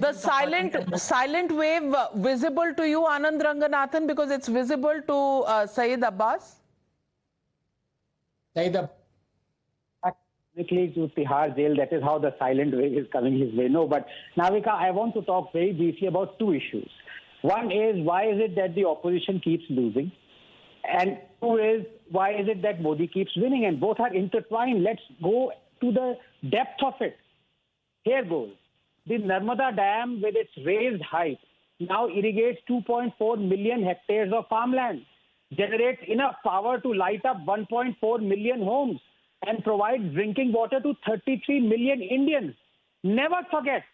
The silent wave visible to you, Anand Ranganathan, because it's visible to Syed Abbas? Syed Abbas to Tihar jail, that is how the silent wave is coming his way. No, but Navika, I want to talk very briefly about two issues. One is, why is it that the opposition keeps losing? And two is, why is it that Modi keeps winning? And both are intertwined. Let's go to the depth of it. Here goes. The Narmada Dam, with its raised height, now irrigates 2.4 million hectares of farmland, generates enough power to light up 1.4 million homes, and provides drinking water to 33 million Indians. Never forget,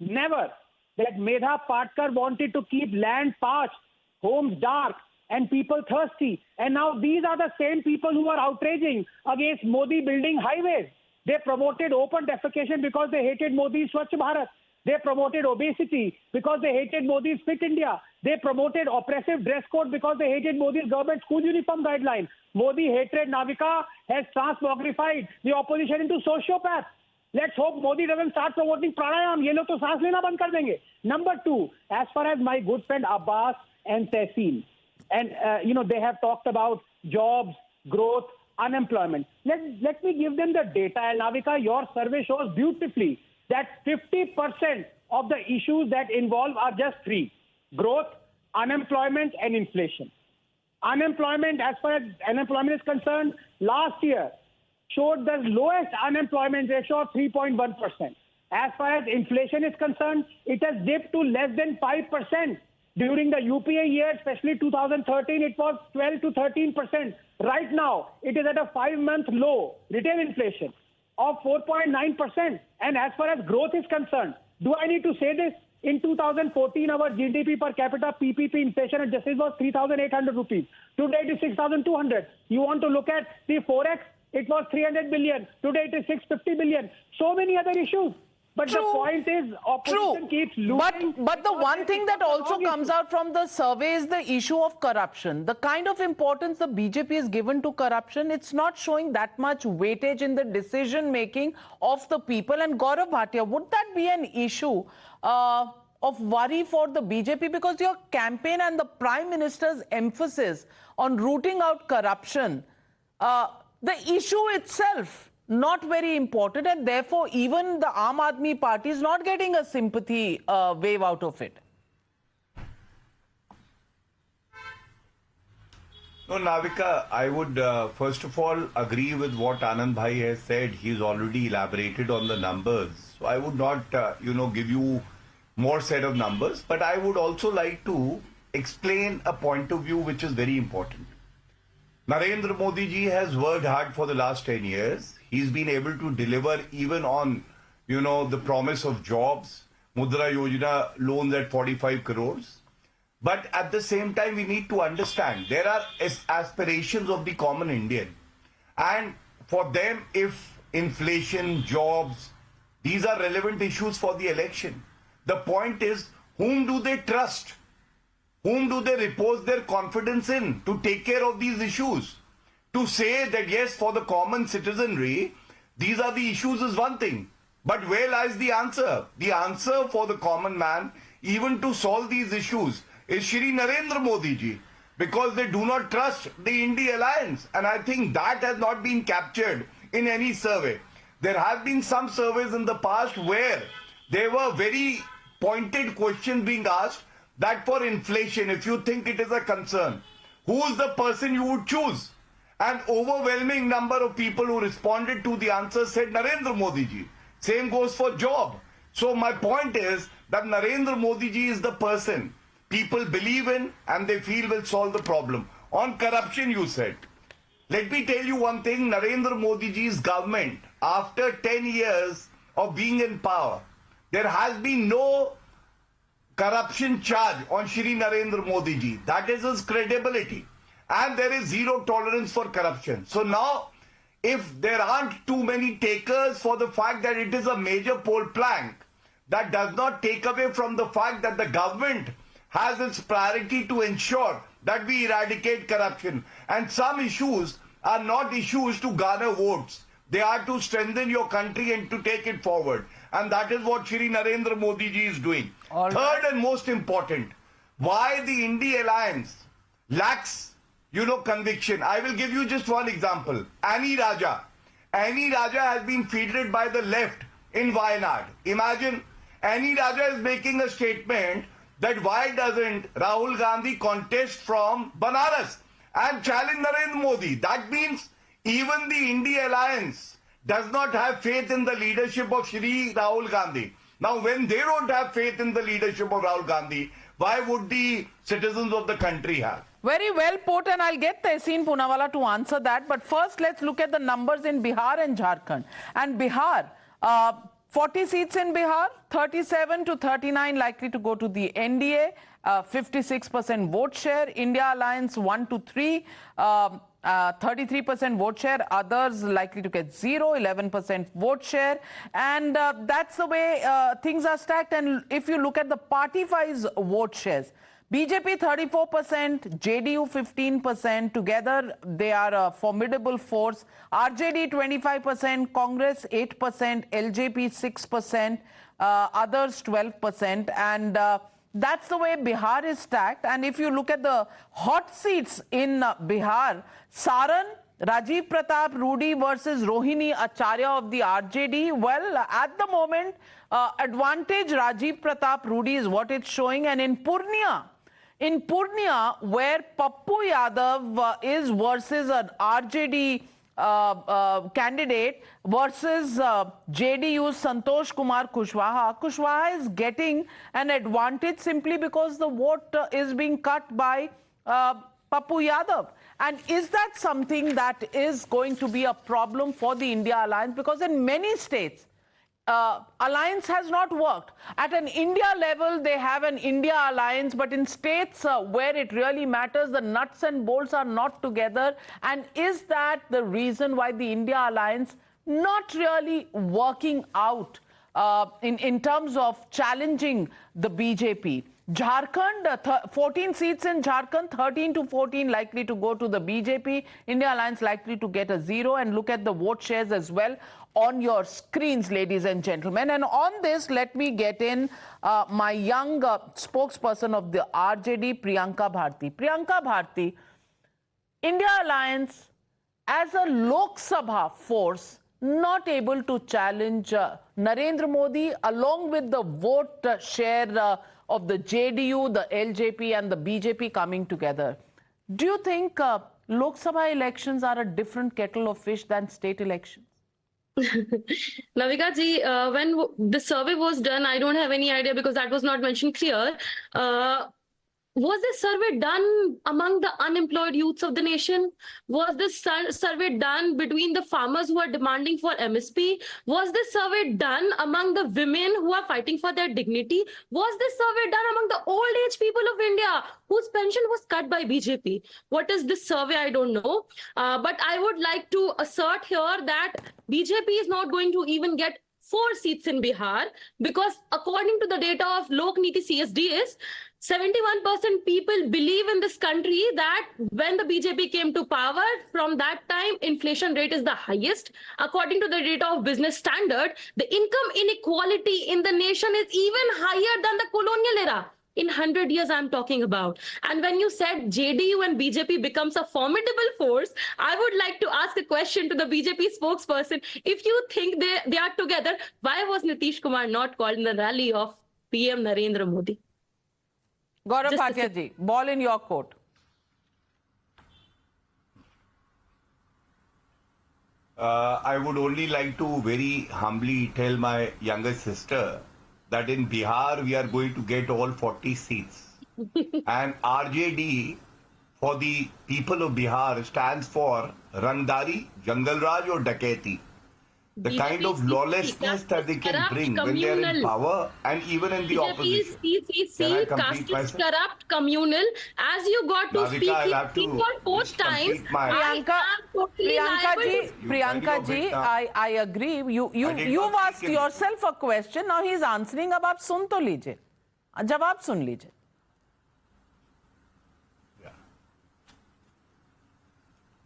never, that Medha Patkar wanted to keep land parched, homes dark, and people thirsty. And now these are the same people who are outraging against Modi building highways. They promoted open defecation because they hated Modi's Swachh Bharat. They promoted obesity because they hated Modi's Fit India. They promoted oppressive dress code because they hated Modi's government school uniform guideline. Modi hatred, Navika, has transmogrified the opposition into sociopaths. Let's hope Modi doesn't start promoting pranayam. Ye log to saans lena band kar denge. Number two, as far as my good friend Abbas and Tehseen, and they have talked about jobs, growth, unemployment. Let me give them the data. And Navika, your survey shows beautifully that 50% of the issues that involve are just three: growth, unemployment, and inflation. Unemployment, as far as unemployment is concerned, last year showed the lowest unemployment ratio of 3.1%. As far as inflation is concerned, it has dipped to less than 5%. During the UPA year, especially 2013, it was 12 to 13%. Right now, it is at a 5-month low, retail inflation of 4.9%. And as far as growth is concerned, do I need to say this? In 2014, our GDP per capita PPP inflation adjusted was 3,800 rupees. Today it is 6,200. You want to look at the Forex? It was 300 billion. Today it is 650 billion. So many other issues. But the point is, opposition keeps losing. But the one thing that also comes out from the survey is the issue of corruption. The kind of importance the BJP is given to corruption, it's not showing that much weightage in the decision-making of the people. And Gaurav Bhatia, would that be an issue of worry for the BJP? Because your campaign and the Prime Minister's emphasis on rooting out corruption, the issue itself not very important, and therefore even the Aam Aadmi Party is not getting a sympathy wave out of it. No, Navika, I would first of all agree with what Anand Bhai has said. He's already elaborated on the numbers. So I would not, give you more set of numbers. But I would also like to explain a point of view which is very important. Narendra Modi ji has worked hard for the last 10 years. He's been able to deliver even on, the promise of jobs, Mudra Yojana loans at 45 crores. But at the same time, we need to understand there are aspirations of the common Indian. And for them, if inflation, jobs, these are relevant issues for the election. The point is, whom do they trust? Whom do they repose their confidence in to take care of these issues? To say that, yes, for the common citizenry, these are the issues is one thing. But where lies the answer? The answer for the common man, even to solve these issues, is Shri Narendra Modi ji. Because they do not trust the India alliance. And I think that has not been captured in any survey. There have been some surveys in the past where there were very pointed questions being asked that for inflation, if you think it is a concern, who is the person you would choose? An overwhelming number of people who responded to the answer said Narendra Modi ji. Same goes for job. So my point is that Narendra Modi ji is the person people believe in and they feel will solve the problem. On corruption, you said. Let me tell you one thing, Narendra Modi ji's government, after 10 years of being in power, there has been no corruption charge on Shri Narendra Modi ji. That is his credibility. And there is zero tolerance for corruption. So now, if there aren't too many takers for the fact that it is a major poll plank, that does not take away from the fact that the government has its priority to ensure that we eradicate corruption. And some issues are not issues to garner votes. They are to strengthen your country and to take it forward. And that is what Shri Narendra Modi ji is doing. All Third and most important, why the India alliance lacks, conviction. I will give you just one example. Annie Raja. Annie Raja has been featured by the left in Wayanad. Imagine Annie Raja is making a statement that why doesn't Rahul Gandhi contest from Banaras and challenge Narendra Modi? That means even the India alliance does not have faith in the leadership of Shri Rahul Gandhi. Now, when they don't have faith in the leadership of Rahul Gandhi, why would the citizens of the country have? Very well put, and I'll get Tehseen Poonawalla to answer that. But first, let's look at the numbers in Bihar and Jharkhand. And Bihar, 40 seats in Bihar, 37 to 39 likely to go to the NDA, 56% vote share. India Alliance 1 to 3, 33% vote share. Others likely to get 0, 11% vote share. And that's the way things are stacked. And if you look at the party-wise vote shares, BJP 34%, JDU 15%. Together, they are a formidable force. RJD 25%, Congress 8%, LJP 6%, others 12%. And that's the way Bihar is stacked. And if you look at the hot seats in Bihar, Saran, Rajiv Pratap Rudy versus Rohini Acharya of the RJD. Well, at the moment, advantage Rajiv Pratap Rudy is what it's showing. And in Purnia, where Pappu Yadav is versus an RJD candidate versus JDU's Santosh Kumar Kushwaha. Kushwaha is getting an advantage simply because the vote is being cut by Pappu Yadav. And is that something that is going to be a problem for the India Alliance? Because in many states, alliance has not worked. At an India level, they have an India alliance, but in states where it really matters, the nuts and bolts are not together. And is that the reason why the India alliance not really working out in terms of challenging the BJP? Jharkhand, 14 seats in Jharkhand, 13 to 14 likely to go to the BJP. India Alliance likely to get a 0. And look at the vote shares as well on your screens, ladies and gentlemen. And on this, let me get in my young spokesperson of the RJD, Priyanka Bharti. Priyanka Bharti, India Alliance as a Lok Sabha force not able to challenge Narendra Modi along with the vote share of the JDU, the LJP and the BJP coming together. Do you think Lok Sabha elections are a different kettle of fish than state elections? Navika ji, when the survey was done, I don't have any idea because that was not mentioned clear. Was this survey done among the unemployed youths of the nation? Was this survey done between the farmers who are demanding for MSP? Was this survey done among the women who are fighting for their dignity? Was this survey done among the old age people of India whose pension was cut by BJP? What is this survey? I don't know. But I would like to assert here that BJP is not going to even get 4 seats in Bihar because according to the data of Lok Niti CSDS, 71% people believe in this country that when the BJP came to power, from that time, inflation rate is the highest. According to the data of Business Standard, the income inequality in the nation is even higher than the colonial era. In 100 years, I'm talking about. And when you said JDU and BJP becomes a formidable force, I would like to ask a question to the BJP spokesperson. If you think they are together, why was Nitish Kumar not called in the rally of PM Narendra Modi? Gaurav Bhatia ji, ball in your court. I would only like to very humbly tell my younger sister that in Bihar we are going to get all 40 seats. And RJD for the people of Bihar stands for Rangdari, Jungle Raj or Daketi. The kind of lawlessness that they can bring when they are in power and even in the opposition. Caste is corrupt, communal. As you got to speak for 4 times, Priyanka ji, I agree. You've asked yourself a question. Now he's answering. अब आप सुन तो लीजिए. जवाब सुन लीजिए.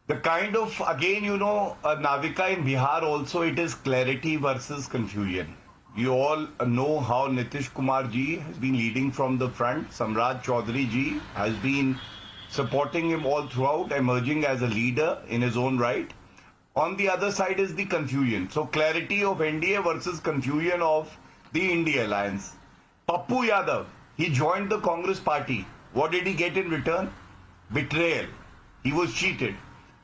The kind of, again, Navika, in Bihar also it is clarity versus confusion. You all know how Nitish Kumar ji has been leading from the front. Samrat Chaudhary ji has been supporting him all throughout, emerging as a leader in his own right. On the other side is the confusion. So clarity of NDA versus confusion of the India alliance. Pappu Yadav, he joined the Congress party. What did he get in return? Betrayal. He was cheated.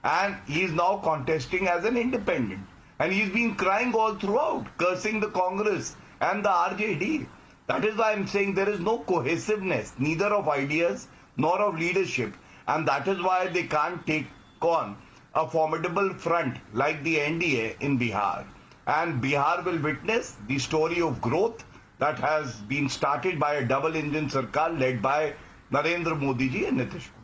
And he is now contesting as an independent. And he's been crying all throughout, cursing the Congress and the RJD. That is why I'm saying there is no cohesiveness, neither of ideas nor of leadership. And that is why they can't take on a formidable front like the NDA in Bihar. And Bihar will witness the story of growth that has been started by a double engine Sarkar led by Narendra Modi ji and Nitish Kumar.